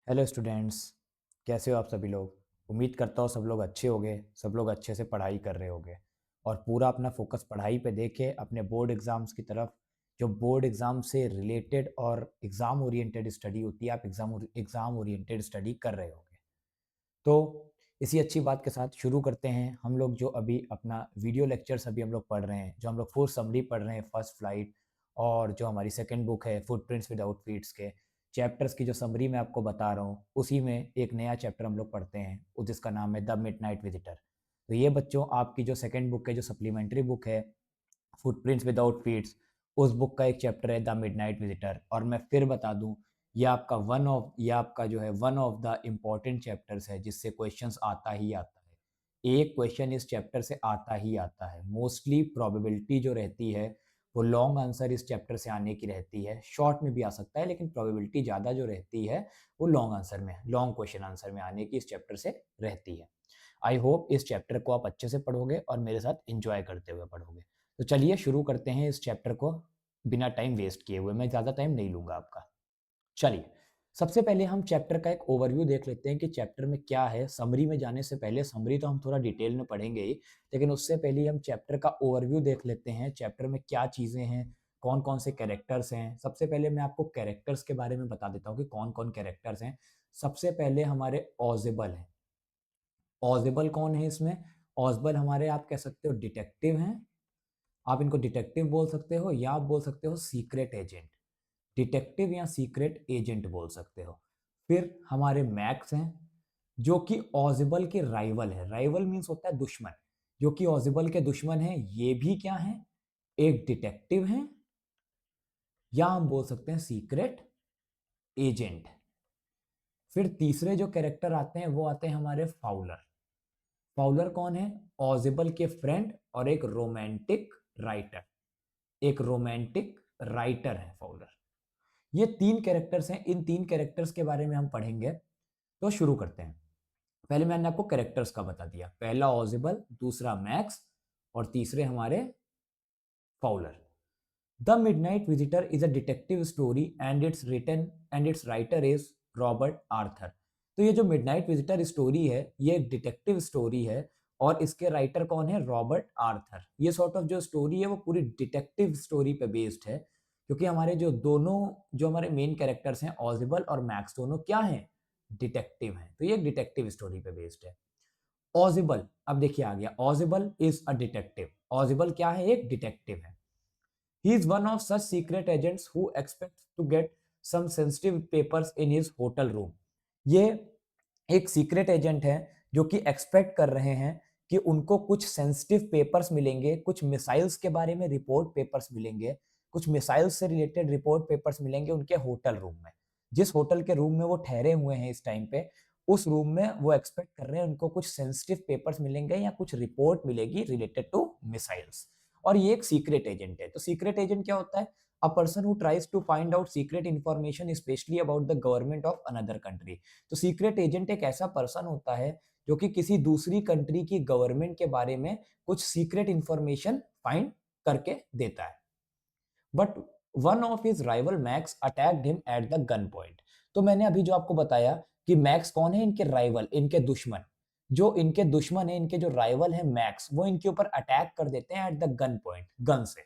Hello students. कैसे हो आप सभी लोग। उम्मीद करता हूँ सब लोग अच्छे होंगे, सब लोग अच्छे से पढ़ाई कर रहे होंगे और पूरा अपना फोकस पढ़ाई पे देके अपने बोर्ड एग्ज़ाम्स की तरफ, जो बोर्ड एग्ज़ाम से रिलेटेड और एग्ज़ाम ओरिएंटेड स्टडी होती है, आप एग्ज़ाम ओरिएंटेड स्टडी कर रहे होंगे। तो इसी अच्छी बात के साथ शुरू करते हैं हम लोग। जो अभी अपना वीडियो लेक्चर्स अभी हम लोग पढ़ रहे हैं, जो हम लोग फोर्थ समरी पढ़ रहे हैं फर्स्ट फ्लाइट, और जो हमारी सेकंड बुक है फुटप्रिंट्स विदाउट फीट्स के चैप्टर्स की जो समरी मैं आपको बता रहा हूँ, उसी में एक नया चैप्टर हम लोग पढ़ते हैं जिसका नाम है द मिडनाइट विजिटर। तो ये बच्चों आपकी जो सेकंड बुक है, जो सप्लीमेंट्री बुक है फुटप्रिंट्स विदाउट फीट्स, उस बुक का एक चैप्टर है द मिडनाइट विजिटर। और मैं फिर बता दूं, ये आपका जो है one of the important chapters है जिससे क्वेश्चंस आता ही आता है। एक क्वेश्चन इस चैप्टर से आता ही आता है। मोस्टली प्रोबेबिलिटी जो रहती है वो लॉन्ग आंसर इस चैप्टर से आने की रहती है। शॉर्ट में भी आ सकता है लेकिन प्रोबेबिलिटी ज़्यादा जो रहती है वो लॉन्ग आंसर में, लॉन्ग क्वेश्चन आंसर में आने की इस चैप्टर से रहती है। आई होप इस चैप्टर को आप अच्छे से पढ़ोगे और मेरे साथ इंजॉय करते हुए पढ़ोगे। तो चलिए शुरू करते हैं इस चैप्टर को बिना टाइम वेस्ट किए हुए। मैं ज़्यादा टाइम नहीं लूंगा आपका। चलिए, सबसे पहले हम चैप्टर का एक ओवरव्यू देख लेते हैं कि चैप्टर में क्या है। समरी में जाने से पहले, समरी तो हम थोड़ा डिटेल में पढ़ेंगे ही, लेकिन उससे पहले हम चैप्टर का ओवरव्यू देख लेते हैं। चैप्टर में क्या चीज़ें हैं, कौन कौन से कैरेक्टर्स हैं। सबसे पहले मैं आपको कैरेक्टर्स के बारे में बता देता हूँ कि कौन कौन कैरेक्टर्स हैं। सबसे पहले हमारे ऑजिबल हैं। ऑजिबल कौन है इसमें? ऑजिबल हमारे, आप कह सकते हो डिटेक्टिव हैं। आप इनको डिटेक्टिव बोल सकते हो या आप बोल सकते हो सीक्रेट एजेंट। डिटेक्टिव या सीक्रेट एजेंट बोल सकते हो। फिर हमारे मैक्स हैं जो कि ऑजिबल के राइवल है। राइवल मीन्स होता है दुश्मन। जो कि ऑजिबल के दुश्मन है, ये भी क्या है? एक डिटेक्टिव है या हम बोल सकते हैं सीक्रेट एजेंट। फिर तीसरे जो कैरेक्टर आते हैं वो आते हैं हमारे फाउलर। फाउलर कौन है? ऑजिबल के फ्रेंड और एक रोमांटिक राइटर। एक रोमांटिक राइटर है फाउलर। ये तीन कैरेक्टर्स हैं। इन तीन कैरेक्टर्स के बारे में हम पढ़ेंगे। तो शुरू करते हैं। पहले मैंने आपको कैरेक्टर्स का बता दिया। पहला ऑजिबल, दूसरा मैक्स और तीसरे हमारे Fowler. The midnight visitor is a detective story and it's writer is Robert Arthur. तो ये जो मिडनाइट विजिटर स्टोरी है ये एक डिटेक्टिव स्टोरी है और इसके राइटर कौन है? Robert Arthur. ये सॉर्ट ऑफ जो स्टोरी है वो पूरी डिटेक्टिव स्टोरी पे बेस्ड है, क्योंकि हमारे जो हमारे मेन कैरेक्टर्स हैं ऑजिबल और मैक्स, दोनों क्या हैं? डिटेक्टिव हैं। तो ये एक डिटेक्टिव स्टोरी पे बेस्ड है। ऑजिबल, अब देखिए आ गया, ऑजिबल इज अ डिटेक्टिव। ऑजिबल क्या है? एक डिटेक्टिव है। He is one of such secret agents who expects to get some sensitive papers in his hotel room. ये एक सीक्रेट एजेंट है जो कि एक्सपेक्ट कर रहे हैं कि उनको कुछ सेंसिटिव पेपर्स मिलेंगे, कुछ मिसाइल्स के बारे में रिपोर्ट पेपर्स मिलेंगे, कुछ मिसाइल्स से रिलेटेड रिपोर्ट पेपर्स मिलेंगे उनके होटल रूम में। जिस होटल के रूम में वो ठहरे हुए हैं इस टाइम पे, उस रूम में वो एक्सपेक्ट कर रहे हैं उनको कुछ सेंसिटिव पेपर्स मिलेंगे या कुछ रिपोर्ट मिलेगी रिलेटेड टू मिसाइल्स। और ये एक सीक्रेट एजेंट है। तो सीक्रेट एजेंट क्या होता है? A person who tries to find out secret information especially about the government of another country. तो सीक्रेट एजेंट एक ऐसा पर्सन होता है जो कि किसी दूसरी कंट्री की गवर्नमेंट के बारे में कुछ सीक्रेट इंफॉर्मेशन फाइंड करके देता है। But one of his rival max attacked him at the gun point. तो मैंने अभी जो आपको बताया कि मैक्स कौन है? इनके राइवल, इनके दुश्मन। जो इनके दुश्मन है, इनके जो राइवल है मैक्स, वो इनके ऊपर अटैक कर देते हैं at the gun point, gun से।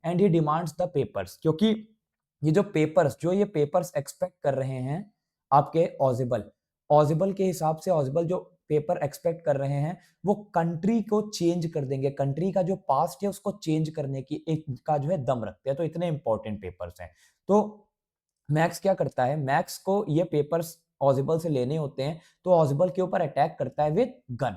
And he demands the papers, क्योंकि ये पेपर्स एक्सपेक्ट कर रहे हैं आपके ऑजिबल। ऑजिबल के हिसाब से ऑजिबल जो पेपर एक्सपेक्ट कर रहे हैं वो कंट्री को चेंज कर देंगे। कंट्री का जो पास्ट है उसको चेंज करने की एक का जो है दम रखते हैं। तो इतने इंपॉर्टेंट पेपर्स हैं। तो मैक्स क्या करता है? मैक्स को ये पेपर्स ऑजिबल से लेने होते हैं, तो ऑजिबल के ऊपर अटैक करता है with gun.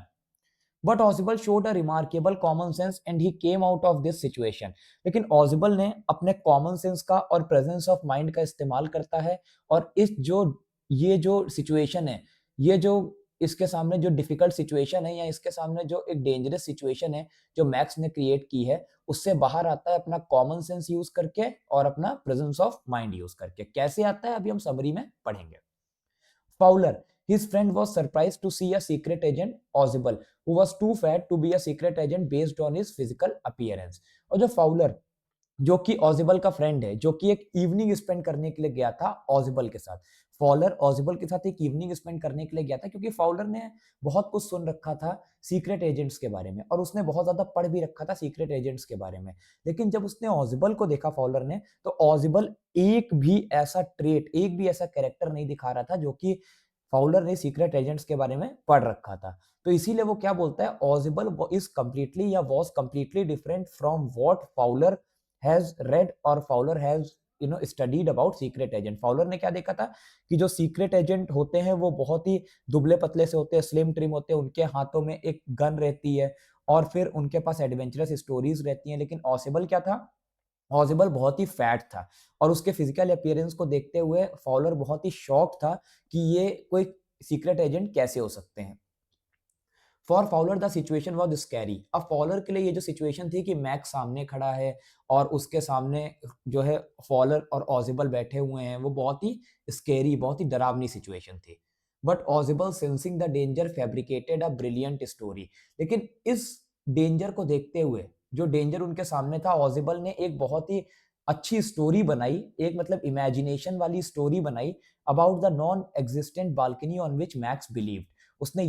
But Ausable showed a remarkable common sense and he came out of this situation. लेकिन ऑजिबल ने अपने कॉमन सेंस का और प्रेजेंस ऑफ माइंड का इस्तेमाल करता है और ये जो सिचुएशन है, ये जो इसके सामने जो डिफिकल्ट सिचुएशन है या इसके सामने जो एक डेंजरस सिचुएशन है जो मैक्स ने क्रिएट की है, उससे बाहर आता है अपना कॉमन सेंस यूज करके और अपना प्रेजेंस ऑफ माइंड यूज करके। कैसे आता है अभी हम समरी में पढ़ेंगे। Fowler, his friend was surprised to see a secret agent, Ozible, who was too fat to be a secret agent based on his physical appearance. और जो फाउलर जो कि ऑजिबल का फ्रेंड है, जो कि एक इवनिंग स्पेंड करने के लिए गया था ऑजिबल के साथ। फॉलर ऑजिबल के साथ एक इवनिंग स्पेंड करने के लिए गया था क्योंकि फाउलर ने बहुत कुछ सुन रखा था सीक्रेट एजेंट्स के बारे में और उसने बहुत ज्यादा पढ़ भी रखा था सीक्रेट एजेंट्स के बारे में। लेकिन जब उसने ऑजिबल को देखा फाउलर ने, तो ऑजिबल एक भी ऐसा ट्रेट, एक भी ऐसा कैरेक्टर नहीं दिखा रहा था जो कि फाउलर ने सीक्रेट एजेंट्स के बारे में पढ़ रखा था। तो इसीलिए वो क्या बोलता है, ऑजिबल इज कंप्लीटली या was completely different from what Fowler has read और Fowler has studied about secret agent. Fowler ने क्या देखा था कि जो सीक्रेट एजेंट होते हैं वो बहुत ही दुबले पतले से होते हैं, स्लिम ट्रिम होते हैं, उनके हाथों में एक गन रहती है और फिर उनके पास एडवेंचरस स्टोरीज रहती हैं। लेकिन ऑसिबल क्या था, ऑजिबल बहुत ही फैट था और उसके फिजिकल अपीयरेंस को देखते हुए फॉलर बहुत ही शॉक था कि ये कोई सीक्रेट एजेंट कैसे हो सकते हैं। For Fowler the situation was scary. अब फॉलर के लिए ये जो सिचुएशन थी कि मैक्स सामने खड़ा है और उसके सामने जो है फॉलर और ऑजिबल बैठे हुए हैं, वो बहुत ही स्कैरी, बहुत ही डरावनी सिचुएशन थी। But Ausable sensing the danger fabricated a brilliant story. लेकिन इस डेंजर को देखते हुए, जो डेंजर उनके सामने था, ऑजिबल ने एक बहुत ही अच्छी स्टोरी बनाई, एक मतलब इमेजिनेशन वाली स्टोरी बनाई about the non existent balcony on which max believed. उसने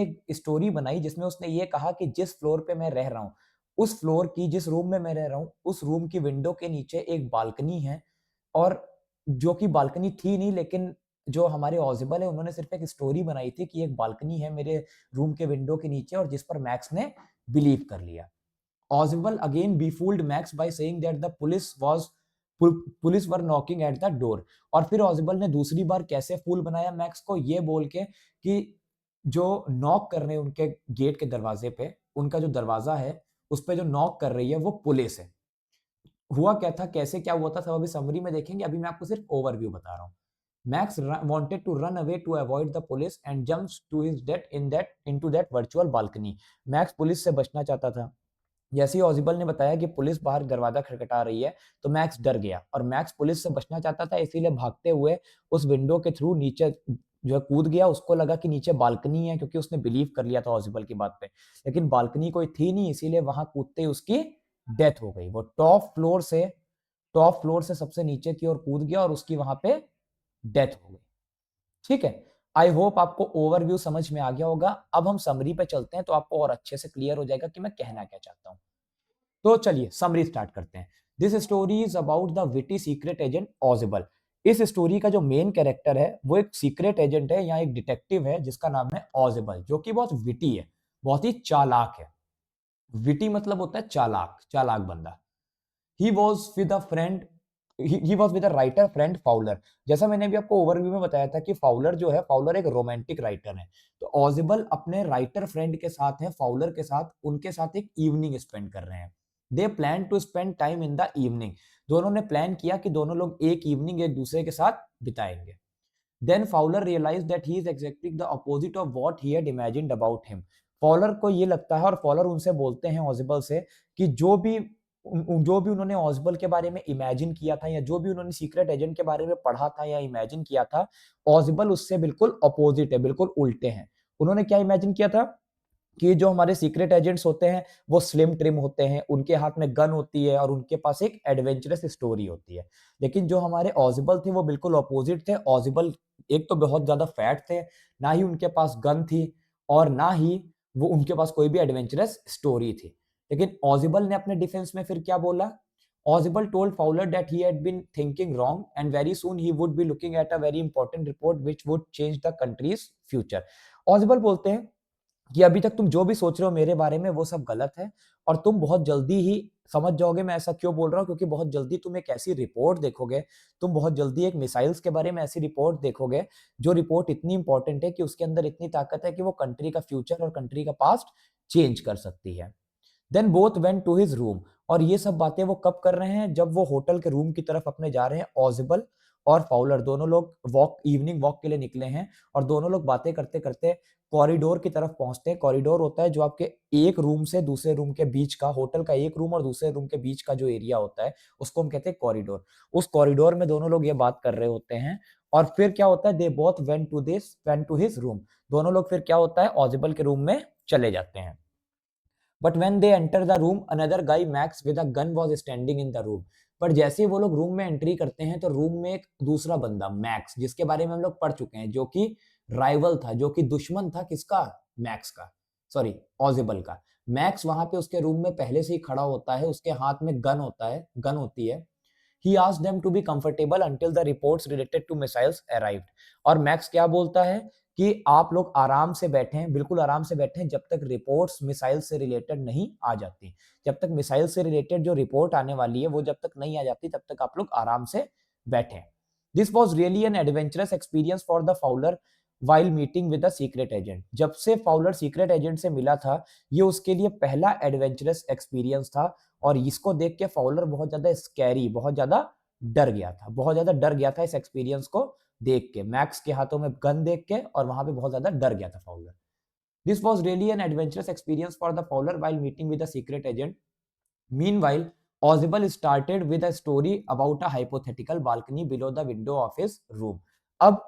एक स्टोरी बनाई जिसमें उसने ये कहा कि जिस फ्लोर पे मैं रह रहा हूँ, उस फ्लोर की, जिस रूम में मैं रह रहा हूँ, उस रूम की विंडो के नीचे एक बालकनी है। और जो कि बालकनी थी नहीं, लेकिन जो हमारे ऑजिबल है उन्होंने सिर्फ एक स्टोरी बनाई थी कि एक बालकनी है मेरे रूम के विंडो के नीचे, और जिस पर मैक्स ने बिलीव कर लिया। Ausable again befooled Max by saying that the police were knocking at the door. और फिर ऑजिबल ने दूसरी बार कैसे फूल बनाया मैक्स को, ये बोल के कि जो नॉक कर रहे हैं उनके गेट के दरवाजे पे, उनका जो दरवाजा है उस पे जो नॉक कर रही है वो पुलिस है। हुआ क्या था, कैसे क्या हुआ था, सब अभी समरी में देखेंगे, अभी मैं आपको सिर्फ ओवरव्यू बता रहा हूँ। Max wanted to run away to avoid the police and jumps to his death into that virtual balcony। Max police से बचना चाहता था। जैसे ही ऑजिबल ने बताया कि पुलिस बाहर दरवाजा खटखटा रही है, तो मैक्स डर गया और मैक्स पुलिस से बचना चाहता था, इसीलिए भागते हुए उस विंडो के थ्रू नीचे जो है कूद गया। उसको लगा कि नीचे बालकनी है, क्योंकि उसने बिलीव कर लिया था ऑजिबल की बात पे, लेकिन बालकनी कोई थी नहीं, इसीलिए वहां कूदते ही उसकी डेथ हो गई। वो टॉप फ्लोर से सबसे नीचे की ओर कूद गया और उसकी वहां पे डेथ हो गई। ठीक है, आई होप आपको ओवरव्यू समझ में आ गया होगा। अब हम समरी पे चलते हैं तो आपको और अच्छे से क्लियर हो जाएगा कि मैं कहना क्या चाहता हूँ। तो चलिए समरी स्टार्ट करते हैं। This story is about the witty secret agent Ausable. इस स्टोरी का जो मेन कैरेक्टर है वो एक सीक्रेट एजेंट है या एक डिटेक्टिव है जिसका नाम है ऑजिबल, जो कि बहुत विटी है, बहुत ही चालाक है। विटी मतलब होता है चालाक, चालाक बंदा। He was with a friend he was with a writer friend Fowler. जैसा मैंने अभी आपको ओवरव्यू में बताया था कि फाउलर जो है, फाउलर एक रोमांटिक राइटर है। तो ऑजिबल अपने राइटर फ्रेंड के साथ है, फाउलर के साथ, उनके साथ एक इवनिंग स्पेंड कर रहे हैं। They plan to spend time in the evening. दोनों ने प्लान किया कि दोनों लोग एक इवनिंग एक दूसरे के साथ बिताएंगे। Then Fowler realized that he is exactly the opposite of what he had imagined about him। Fowler को ये लगता है और फॉलर उनसे बोलते हैं ऑजिबल से कि जो भी उन्होंने ऑजिबल के बारे में इमेजिन किया था या जो भी उन्होंने सीक्रेट एजेंट के बारे में पढ़ा था या इमेजिन किया था, ऑजिबल उससे बिल्कुल अपोजिट है, बिल्कुल उल्टे हैं। उन्होंने क्या इमेजिन किया था कि जो हमारे सीक्रेट एजेंट्स होते हैं वो स्लिम ट्रिम होते हैं, उनके हाथ में गन होती है और उनके पास एक एडवेंचरस स्टोरी होती है। लेकिन जो हमारे ऑजिबल थे वो बिल्कुल अपोजिट थे। ऑजिबल एक तो बहुत ज्यादा फैट थे, ना ही उनके पास गन थी और ना ही वो उनके पास कोई भी एडवेंचरस स्टोरी थी। लेकिन ऑजिबल ने अपने डिफेंस में फिर क्या बोला, Ausable told Fowler that he had been thinking wrong and very soon he would be looking at a very important report which would change the country's future. Ausable बोलते हैं कि अभी तक तुम जो भी सोच रहे हो मेरे बारे में वो सब गलत है और तुम बहुत जल्दी ही समझ जाओगे मैं ऐसा क्यों बोल रहा हूँ, क्योंकि बहुत जल्दी तुम एक ऐसी रिपोर्ट देखोगे, तुम बहुत जल्दी एक मिसाइल्स के बारे में ऐसी रिपोर्ट देखोगे, जो रिपोर्ट इतनी इंपॉर्टेंट है कि उसके अंदर इतनी ताकत है कि वो कंट्री का फ्यूचर और कंट्री का पास्ट चेंज कर सकती है। Then both went to his room. और ये सब बातें वो कब कर रहे हैं, जब वो होटल के रूम की तरफ अपने जा रहे हैं। ऑजिबल और फाउलर दोनों लोग इवनिंग वॉक के लिए निकले हैं और दोनों लोग बातें करते करते कॉरिडोर की तरफ पहुंचते हैं। कॉरिडोर होता है जो आपके एक रूम से दूसरे रूम के बीच का, होटल का एक रूम और दूसरे रूम के बीच का जो एरिया होता है उसको हम कहते हैं कॉरिडोर। उस कॉरिडोर में दोनों लोग ये बात कर रहे होते हैं और फिर क्या होता है, they both went to his room. दोनों लोग फिर क्या होता है, ऑजिबल के रूम में चले जाते हैं। But when they enter the room another guy max with a gun was standing in the room. पर जैसे ही वो लोग रूम में एंट्री करते हैं तो रूम में एक दूसरा बंदा मैक्स, जिसके बारे में हम लोग पढ़ चुके हैं, जो कि राइवल था, जो कि दुश्मन था किसका, मैक्स का, सॉरी ऑजिबल का। मैक्स वहां पे उसके रूम में पहले से ही खड़ा होता है, उसके हाथ में गन होता है, गन होती है। He asked them to be comfortable until the reports related to missiles arrived। और मैक्स क्या बोलता है कि आप लोग आराम से बैठें, बिल्कुल आराम से बैठें, जब तक रिपोर्ट्स मिसाइल से रिलेटेड नहीं आ जाती। जब तक मिसाइल से रिलेटेड जो रिपोर्ट आने वाली है वो जब तक नहीं आ जाती तब तक आप लोग आराम से बैठें। This was really an adventurous experience for the Fowler while meeting with the secret agent. जब से फाउलर सीक्रेट एजेंट से मिला था, ये उसके लिए पहला एडवेंचरस एक्सपीरियंस था। और इसको देख के फाउलर बहुत ज्यादा स्कैरी, बहुत ज्यादा डर गया था, बहुत ज्यादा डर गया था इस एक्सपीरियंस को देख के, मैक्स के हाथों में गन देख के, और वहां पे बहुत ज्यादा डर गया था Fowler. This was really an adventurous experience for the Fowler while meeting with the secret agent. Meanwhile, Ozibel started with a story about a hypothetical balcony below the window of his room। अब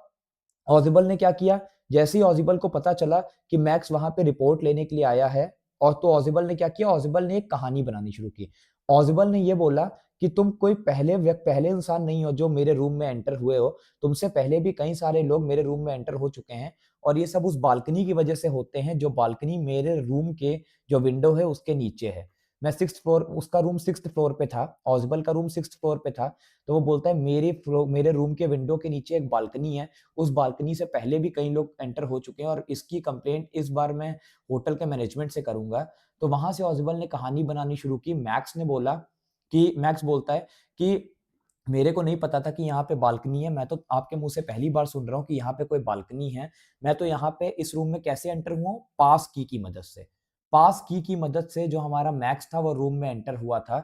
ऑजिबल ने क्या किया, जैसे ही ऑजिबल को पता चला कि max वहां पे रिपोर्ट लेने के लिए आया है, और तो ऑजिबल ने क्या किया, ऑजिबल ने एक कहानी बनानी शुरू की। ऑजिबल ने ये बोला कि तुम कोई पहले इंसान नहीं हो जो मेरे रूम में एंटर हुए हो, तुमसे पहले भी कई सारे लोग मेरे रूम में एंटर हो चुके हैं, और ये सब उस बालकनी की वजह से होते हैं, जो बालकनी मेरे रूम के जो विंडो है उसके नीचे है। मैं 6th फ्लोर, उसका रूम 6th फ्लोर पे था, ऑजिबल का रूम 6th फ्लोर पे था। तो वो बोलता है मेरे रूम के विंडो के नीचे एक बालकनी है, उस बालकनी से पहले भी कई लोग एंटर हो चुके हैं, और इसकी कंप्लेंट इस बार मैं होटल के मैनेजमेंट से करूंगा। तो वहां से ऑजिबल ने कहानी बनानी शुरू की। मैक्स बोलता है कि मेरे को नहीं पता था कि यहाँ पे बालकनी है, मैं तो आपके मुंह से पहली बार सुन रहा हूँ कि यहाँ पे कोई बालकनी है। मैं तो यहाँ पे इस रूम में कैसे एंटर हुआ हूँ, पास की मदद से। पास की मदद से जो हमारा मैक्स था वो रूम में एंटर हुआ था।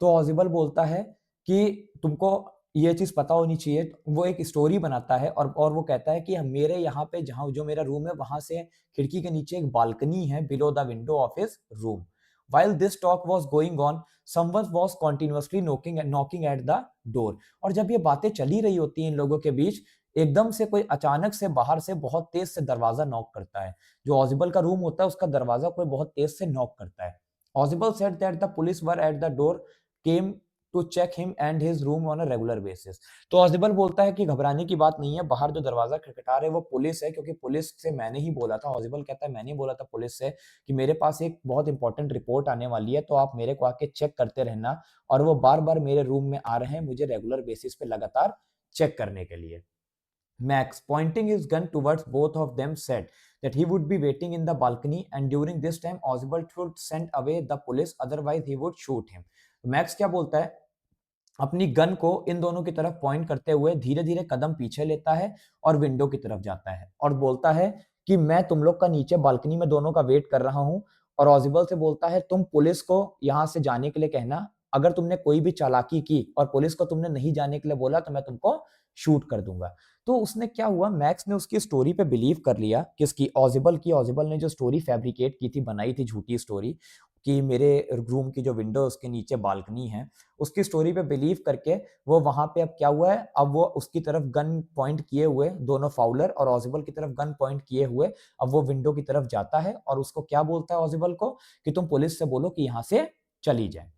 तो ऑजिबल बोलता है कि तुमको ये चीज पता होनी चाहिए। वो एक स्टोरी बनाता है, और वो कहता है कि मेरे यहाँ पे जहाँ जो मेरा रूम है वहां से खिड़की के नीचे एक बालकनी है, below the window of his room. While this talk was going on, someone was continuously knocking at the door। और जब ये बातें चली रही होती हैं इन लोगों के बीच, एकदम से कोई अचानक से बाहर से बहुत तेज से दरवाजा नॉक करता है। जो ऑजिबल का रूम होता है उसका दरवाजा कोई बहुत तेज से नॉक करता है। Ausable said that the police were at the door came to check him and his room on a regular basis. तो ऑजिबल बोलता है कि घबराने की बात नहीं है, बाहर जो दरवाजा खटखटा रहे वो पुलिस है, क्योंकि पुलिस से मैंने ही बोला था। ऑजिबल कहता है मैंने बोला था पुलिस से कि मेरे पास एक बहुत इंपॉर्टेंट रिपोर्ट आने वाली है, तो आप मेरे को आके चेक करते रहना। और वो बार बार मेरे रूम में आ रहे हैं मुझे रेगुलर बेसिस पे लगातार चेक करने के लिए। Max, pointing his gun towards both of them, said that he would be waiting in the balcony, and during this time Oswald should send away the police, otherwise he would shoot him। Max क्या बोलता है, अपनी gun को इन दोनों की तरफ point करते हुए धीरे धीरे कदम पीछे लेता है और विंडो की तरफ जाता है, और बोलता है कि मैं तुम लोग का नीचे बालकनी में दोनों का वेट कर रहा हूं। और ऑजिबल से बोलता है तुम पुलिस को यहां से जाने के लिए कहना, अगर तुमने कोई भी चालाकी की और पुलिस को तुमने नहीं जाने के लिए बोला तो मैं तुमको शूट कर दूंगा। तो उसने क्या हुआ, मैक्स ने उसकी स्टोरी पे बिलीव कर लिया, किसकी, ऑजिबल की। ऑजिबल ने जो स्टोरी फैब्रिकेट की थी, बनाई थी झूठी स्टोरी कि मेरे रूम की जो विंडो उसके नीचे बालकनी है, उसकी स्टोरी पे बिलीव करके वो वहां पे, अब क्या हुआ है, अब वो उसकी तरफ गन पॉइंट किए हुए, दोनों फाउलर और ऑजिबल की तरफ गन पॉइंट किए हुए, अब वो विंडो की तरफ जाता है और उसको क्या बोलता है ऑजिबल को कि तुम पुलिस से बोलो कि यहां से चली जाए।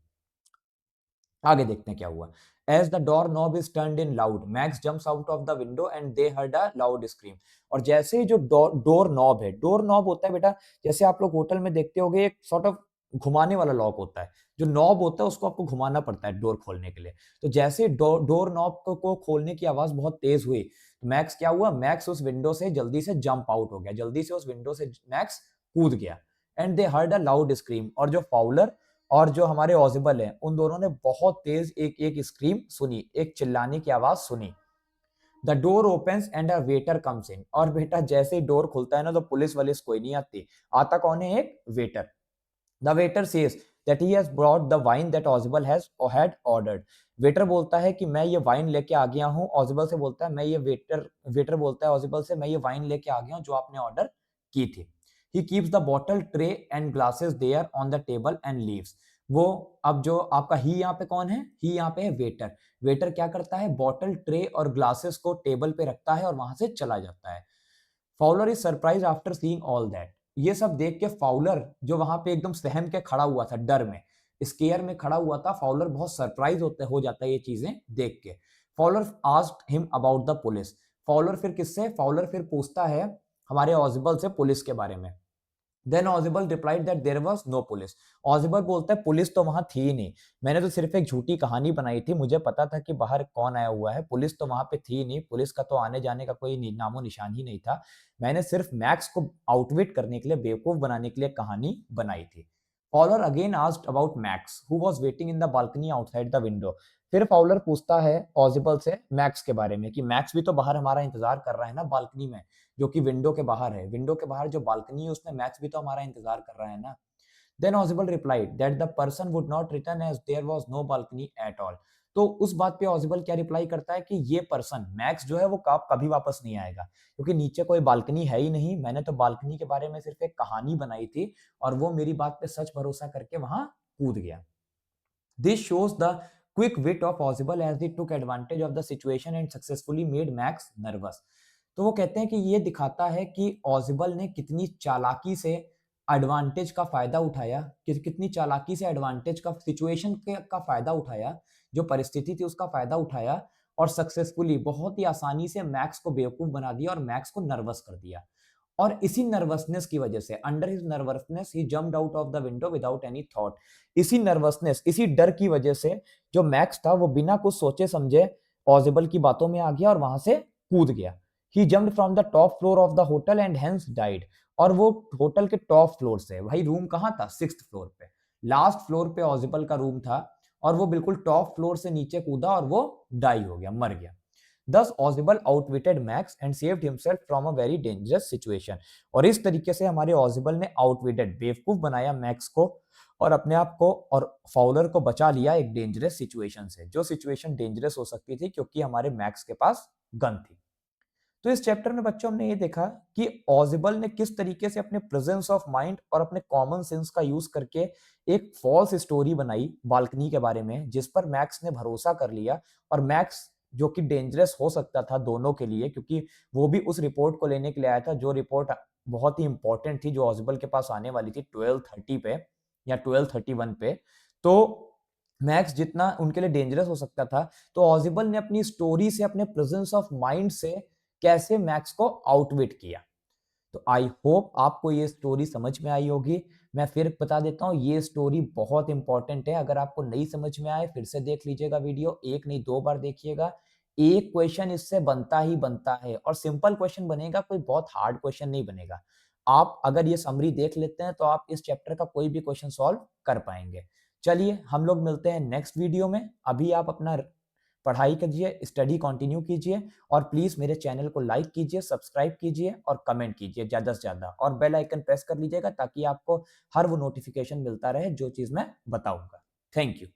आगे देखते हैं क्या हुआ। As the door knob is turned in loud, Max jumps out of the window and they heard a loud scream। और जैसे ही जो डोर नॉब है, डोर नॉब होता है बेटा, जैसे आप लोग होटल में देखते होगे एक सॉर्ट ऑफ घुमाने वाला लॉक होता है, जो नॉब होता है उसको आपको घुमाना पड़ता है डोर खोलने के लिए। तो जैसे डोर नॉब को खोलने की आवाज बहुत तेज हुई, तो मैक्स क्या हुआ, मैक्स उस विंडो से जल्दी से जंप आउट हो गया, जल्दी से उस विंडो से मैक्स कूद गया। And they heard a loud scream, और जो फाउलर और जो हमारे ऑजिबल हैं उन दोनों ने बहुत तेज एक एक स्क्रीम सुनी, एक चिल्लाने की आवाज सुनी। The door opens and a waiter comes in, और बेटा जैसे ही डोर खुलता है ना तो पुलिस वाले कोई नहीं आती, आता कौन है, एक waiter. The waiter says that he has brought the wine that Ausable had ordered. Waiter बोलता है कि मैं ये वाइन लेके आ गया हूं। ऑजिबल से बोलता है मैं ये वेटर बोलता है ऑजिबल से, मैं ये वाइन लेके आ गया हूं जो आपने ऑर्डर की थी। He keeps the bottle tray and glasses there on the table and leaves. वो, अब जो आपका ही यहाँ पे कौन है, ही यहाँ पे है वेटर। वेटर क्या करता है, बॉटल ट्रे और ग्लासेस को टेबल पे रखता है और वहां से चला जाता है। Fowler is surprise after seeing all that. ये सब देख के फाउलर जो वहां पे एकदम सहम के खड़ा हुआ था, डर में, स्केयर में खड़ा हुआ था, फाउलर बहुत सरप्राइज होते हो जाता है ये चीजें देख के। Fowler asked him about the police. Fowler फिर किससे, फाउलर फिर पूछता है हमारे ऑजिबल से पुलिस के बारे में। Then Ausable replied that there was no police. Ausable बोलता है पुलिस तो वहां थी ही नहीं, मैंने तो सिर्फ एक झूठी कहानी बनाई थी, मुझे पता था कि बाहर कौन आया हुआ है, पुलिस तो वहां पे थी ही नहीं, पुलिस का तो आने जाने का कोई नामो निशान ही नहीं था, मैंने सिर्फ मैक्स को आउटविट करने के लिए, बेवकूफ बनाने के लिए कहानी बनाई थी। Fowler again asked about Max who was waiting in the balcony outside the window. फिर फाउलर पूछता है ऑजिबल से मैक्स के बारे में कि मैक्स भी तो बाहर हमारा इंतजार कर रहा है ना बालकनी में, जो कि विंडो के बाहर है, विंडो के बाहर जो बालकनी है उसमें मैक्स भी तो हमारा इंतजार कर रहा है ना। Then Ausable replied that the person would not return as there was no balcony at all. तो उस बात पे ऑजिबल क्या रिप्लाई करता है कि ये पर्सन मैक्स जो है वो कभी वापस नहीं आएगा, क्योंकि नीचे कोई बालकनी है ही नहीं, मैंने तो बालकनी के बारे में सिर्फ एक कहानी बनाई थी और वो मेरी बात पे सच भरोसा करके वहां कूद गया। This shows the quick wit of Ozible as he took advantage of the situation and successfully made Max nervous. तो वो कहते हैं कि ये दिखाता है कि ऑजिबल ने कितनी चालाकी से एडवांटेज का फायदा उठाया, कितनी चालाकी से एडवांटेज का सिचुएशन का फायदा उठाया, जो परिस्थिति थी उसका फायदा उठाया और सक्सेसफुली बहुत ही आसानी से मैक्स को बेवकूफ बना दिया और मैक्स को नर्वस कर दिया। और इसी नर्वसनेस की वजह से, under his nervousness he jumped out of the window without any thought. इसी नर्वसनेस, इसी डर की वजह से जो मैक्स था वो बिना कुछ सोचे समझे पॉसिबल की बातों में आ गया और वहां से कूद गया। He jumped from the top floor of the hotel and hence died. और वो होटल के टॉप फ्लोर से, भाई रूम कहां था, 6th फ्लोर पे, लास्ट फ्लोर पे ऑजिबल का रूम था और वो बिल्कुल टॉप फ्लोर से नीचे कूदा और वो डाई हो गया, मर गया। Thus Ozible outwitted Max and saved himself from a very dangerous situation। और इस तरीके से हमारे ऑजिबल ने आउटविटेड, बेवकूफ बनाया मैक्स को और अपने आप को और फाउलर को बचा लिया एक डेंजरस सिचुएशन से, जो सिचुएशन डेंजरस हो सकती थी क्योंकि हमारे मैक्स के पास गन थी। तो इस चैप्टर में बच्चों हमने ये देखा कि ऑजिबल ने किस तरीके से अपने प्रेजेंस ऑफ माइंड और अपने कॉमन सेंस का यूज करके एक फॉल्स स्टोरी बनाई बालकनी के बारे में, जिस पर मैक्स ने भरोसा कर लिया। और मैक्स जो कि डेंजरस हो सकता था दोनों के लिए, क्योंकि वो भी उस रिपोर्ट को लेने के लिए आया था, जो रिपोर्ट बहुत ही इंपॉर्टेंट थी, जो ऑजिबल के पास आने वाली थी 12:30 पे या 12:31 पे। तो मैक्स जितना उनके लिए डेंजरस हो सकता था, तो ऑजिबल ने अपनी स्टोरी से, अपने प्रेजेंस ऑफ माइंड से कैसे मैक्स को आउटविट किया। तो आई होप आपको ये स्टोरी समझ में आई होगी। मैं फिर बता देता हूँ, ये स्टोरी बहुत इंपॉर्टेंट है, अगर आपको नहीं समझ में आए फिर से देख लीजिएगा वीडियो, एक नहीं 2 बार देखिएगा। एक क्वेश्चन इससे बनता ही बनता है और सिंपल क्वेश्चन बनेगा, कोई बहुत हार्ड क्वेश्चन नहीं बनेगा। आप अगर ये समरी देख लेते हैं तो आप इस चैप्टर का कोई भी क्वेश्चन सॉल्व कर पाएंगे। चलिए हम लोग मिलते हैं नेक्स्ट वीडियो में। अभी आप अपना पढ़ाई कीजिए, स्टडी कंटिन्यू कीजिए और प्लीज मेरे चैनल को लाइक कीजिए, सब्सक्राइब कीजिए और कमेंट कीजिए ज्यादा से ज्यादा, और बेल आइकन प्रेस कर लीजिएगा ताकि आपको हर वो नोटिफिकेशन मिलता रहे जो चीज मैं बताऊंगा। Thank you.